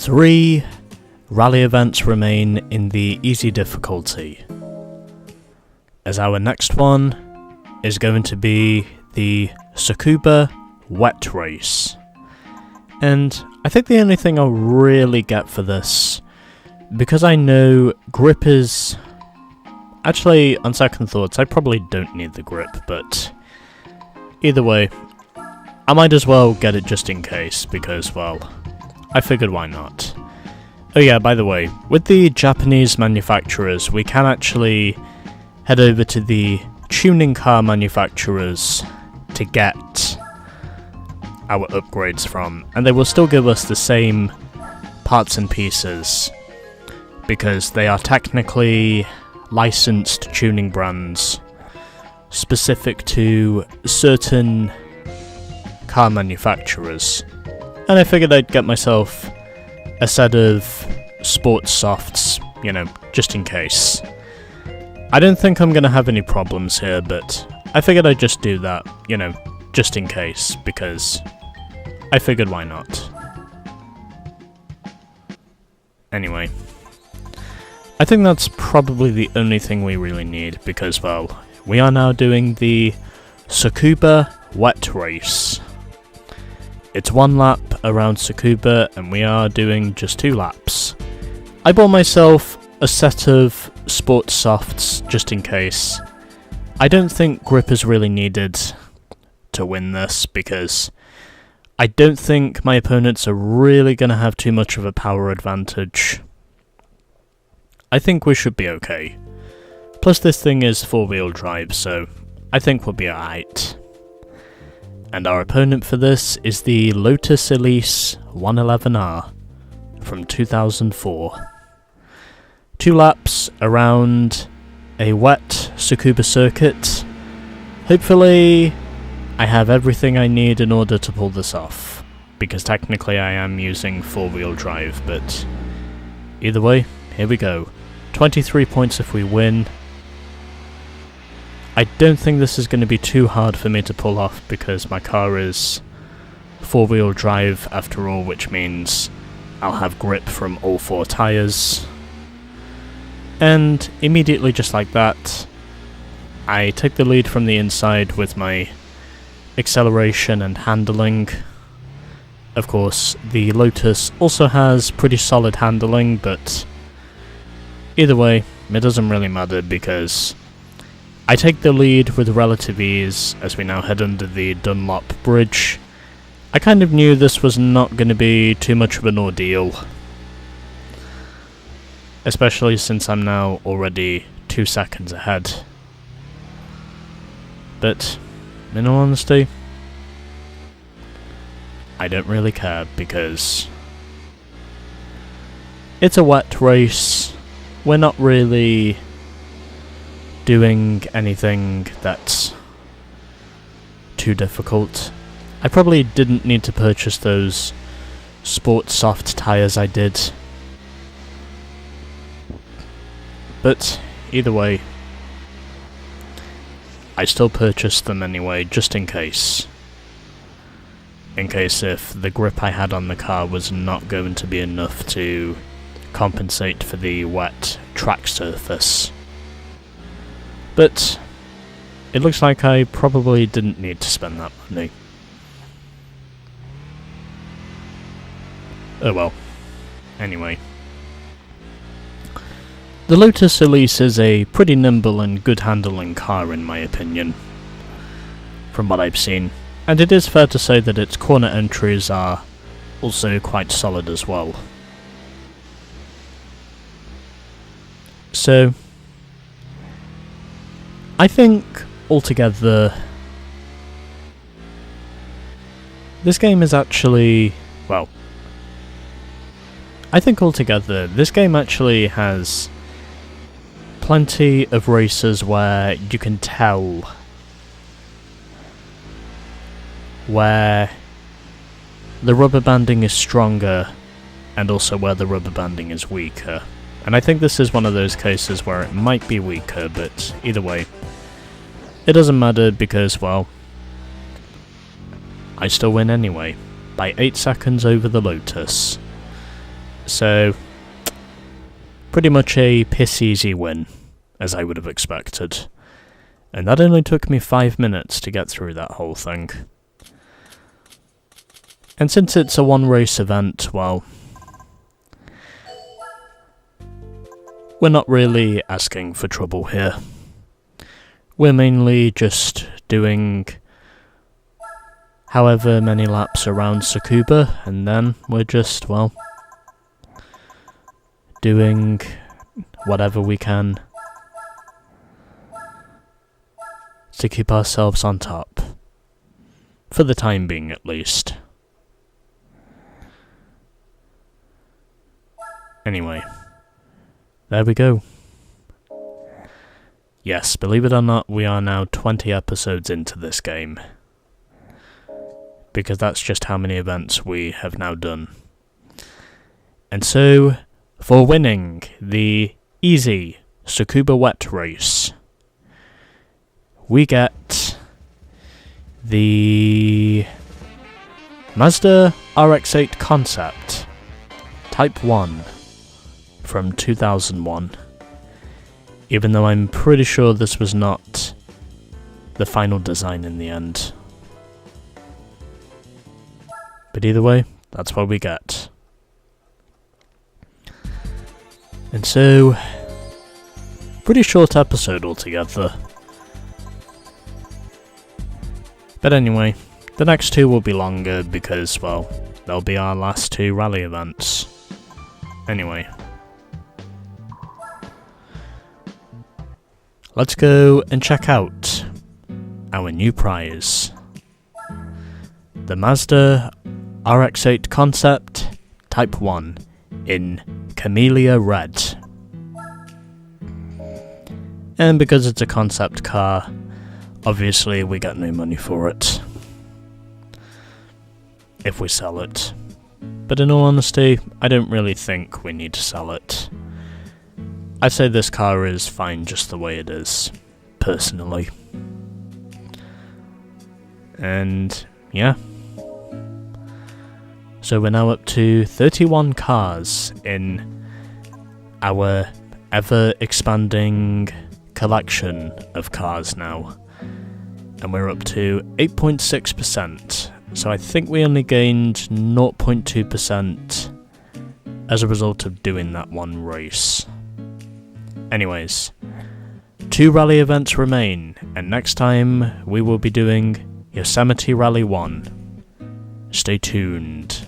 3 rally events remain in the easy difficulty, as our next one is going to be the Tsukuba wet race. And I think the only thing I'll really get for this, because I know grip is... Actually, on second thoughts, I probably don't need the grip, but either way, I might as well get it just in case, because, well, I figured why not. Oh yeah, by the way, with the Japanese manufacturers, we can actually head over to the tuning car manufacturers to get our upgrades from, and they will still give us the same parts and pieces, because they are technically licensed tuning brands specific to certain car manufacturers. And I figured I'd get myself a set of sports softs, just in case. I don't think I'm gonna have any problems here, but I figured I'd just do that, just in case, because I figured why not. Anyway, I think that's probably the only thing we really need, because, well, we are now doing the Tsukuba wet race. It's 1 lap around Tsukuba, and we are doing just 2 laps. I bought myself a set of sports softs, just in case. I don't think grip is really needed to win this, because I don't think my opponents are really going to have too much of a power advantage. I think we should be okay. Plus this thing is 4-wheel drive, so I think we'll be alright. And our opponent for this is the Lotus Elise 111R from 2004. 2 laps around a wet Tsukuba circuit. Hopefully I have everything I need in order to pull this off, because technically I am using 4-wheel drive, but either way, here we go. 23 points if we win. I don't think this is going to be too hard for me to pull off, because my car is 4-wheel drive after all, which means I'll have grip from all 4 tyres. And immediately, just like that, I take the lead from the inside with my acceleration and handling. Of course, the Lotus also has pretty solid handling, but either way, it doesn't really matter, because I take the lead with relative ease as we now head under the Dunlop Bridge. I kind of knew this was not going to be too much of an ordeal, especially since I'm now already 2 seconds ahead. But, in all honesty, I don't really care, because it's a wet race. We're not really doing anything that's too difficult. I probably didn't need to purchase those sports soft tyres I did. But either way, I still purchased them anyway, just in case. In case if the grip I had on the car was not going to be enough to compensate for the wet track surface. But it looks like I probably didn't need to spend that money. Oh well. Anyway. The Lotus Elise is a pretty nimble and good handling car in my opinion, from what I've seen, and it is fair to say that its corner entries are also quite solid as well. So, I think altogether this game is actually, well, I think altogether this game actually has plenty of races where you can tell where the rubber banding is stronger and also where the rubber banding is weaker. And I think this is one of those cases where it might be weaker, but either way, it doesn't matter because, well, I still win anyway, by 8 seconds over the Lotus. So, pretty much a piss-easy win, as I would have expected. And that only took me 5 minutes to get through that whole thing. And since it's a one-race event, well, we're not really asking for trouble here. We're mainly just doing however many laps around Tsukuba, and then we're just, well, doing whatever we can to keep ourselves on top. For the time being, at least. Anyway, there we go. Yes, believe it or not, we are now 20 episodes into this game. Because that's just how many events we have now done. And so, for winning the easy Tsukuba wet race, we get the Mazda RX-8 Concept Type 1 from 2001. Even though I'm pretty sure this was not the final design in the end. But either way, that's what we get. And so, pretty short episode altogether. But anyway, the next two will be longer because, well, they'll be our last two rally events. Anyway. Let's go and check out our new prize. The Mazda RX-8 Concept Type 1 in Camellia Red. And because it's a concept car, obviously we get no money for it. If we sell it. But in all honesty, I don't really think we need to sell it. I'd say this car is fine just the way it is, personally. And yeah. So we're now up to 31 cars in our ever-expanding collection of cars now. And we're up to 8.6%. So I think we only gained 0.2% as a result of doing that one race. Anyways, 2 rally events remain, and next time we will be doing Yosemite Rally 1. Stay tuned.